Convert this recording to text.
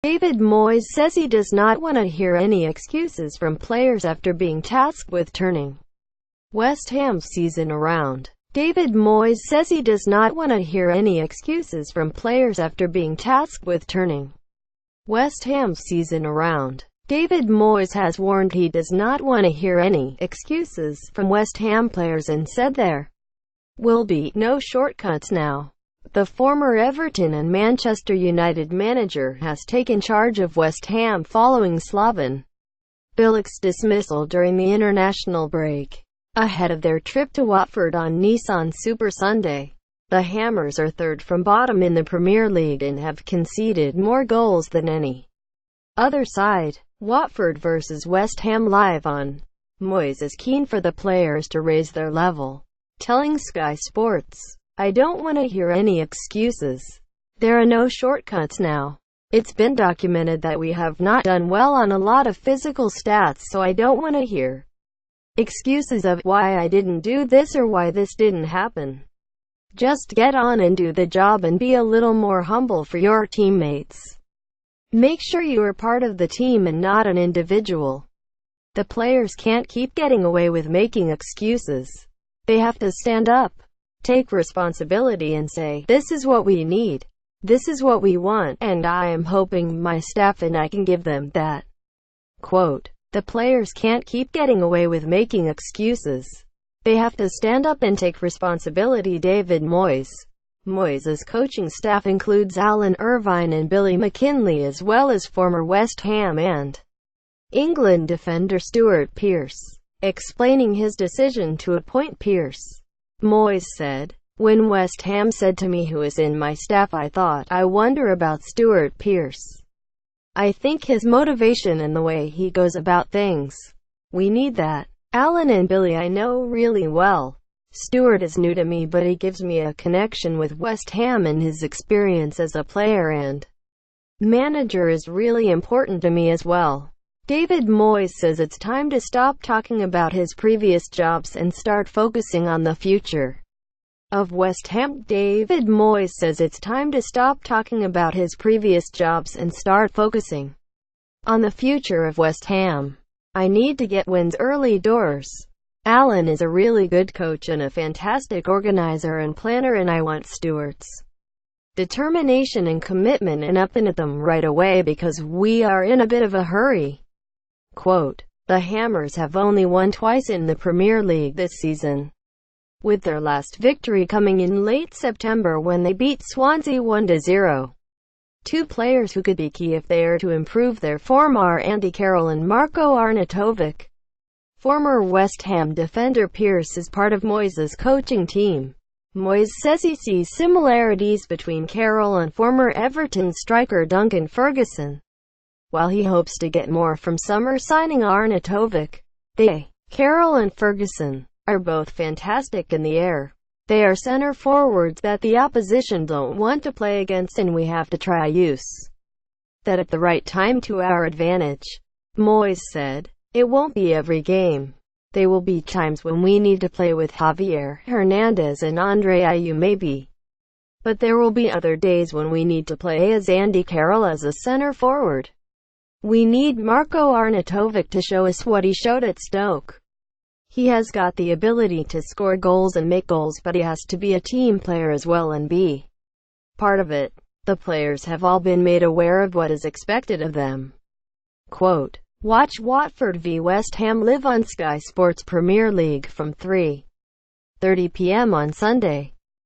David Moyes says he does not want to hear any excuses from players after being tasked with turning West Ham's season around. David Moyes says he does not want to hear any excuses from players after being tasked with turning West Ham's season around. David Moyes has warned he does not want to hear any excuses from West Ham players and said there will be no shortcuts now. The former Everton and Manchester United manager has taken charge of West Ham following Slaven Bilic's dismissal during the international break. Ahead of their trip to Watford on Nissan Super Sunday, the Hammers are third from bottom in the Premier League and have conceded more goals than any other side. Watford vs West Ham live on. Moyes is keen for the players to raise their level, telling Sky Sports, "I don't want to hear any excuses. There are no shortcuts now. It's been documented that we have not done well on a lot of physical stats, so I don't want to hear excuses of why I didn't do this or why this didn't happen. Just get on and do the job and be a little more humble for your teammates. Make sure you are part of the team and not an individual. The players can't keep getting away with making excuses. They have to stand up, take responsibility and say, this is what we need. This is what we want, and I am hoping my staff and I can give them that." Quote, "The players can't keep getting away with making excuses. They have to stand up and take responsibility." David Moyes. Moyes' coaching staff includes Alan Irvine and Billy McKinlay, as well as former West Ham and England defender Stuart Pearce. Explaining his decision to appoint Pearce, Moyes said, "When West Ham said to me who is in my staff, I thought, I wonder about Stuart Pearce. I think his motivation and the way he goes about things. We need that. Alan and Billy I know really well. Stuart is new to me, but he gives me a connection with West Ham, and his experience as a player and manager is really important to me as well." David Moyes says it's time to stop talking about his previous jobs and start focusing on the future of West Ham. David Moyes says it's time to stop talking about his previous jobs and start focusing on the future of West Ham. "I need to get wins early doors. Alan is a really good coach and a fantastic organizer and planner, and I want Stuart's determination and commitment and up and at them right away because we are in a bit of a hurry." Quote, "The Hammers have only won twice in the Premier League this season, with their last victory coming in late September when they beat Swansea 1-0. Two players who could be key if they are to improve their form are Andy Carroll and Marko Arnautovic." Former West Ham defender Pearce is part of Moyes' coaching team. Moyes says he sees similarities between Carroll and former Everton striker Duncan Ferguson, while he hopes to get more from summer signing Arnautovic. Carroll and Ferguson, are both fantastic in the air. They are center forwards that the opposition don't want to play against, and we have to try use that at the right time to our advantage." Moyes said, "It won't be every game. There will be times when we need to play with Javier Hernandez and Andre Ayew maybe. But there will be other days when we need to play as Andy Carroll as a center forward. We need Marko Arnautovic to show us what he showed at Stoke. He has got the ability to score goals and make goals, but he has to be a team player as well and be part of it. The players have all been made aware of what is expected of them." Quote, "Watch Watford v West Ham live on Sky Sports Premier League from 3:30 p.m. on Sunday.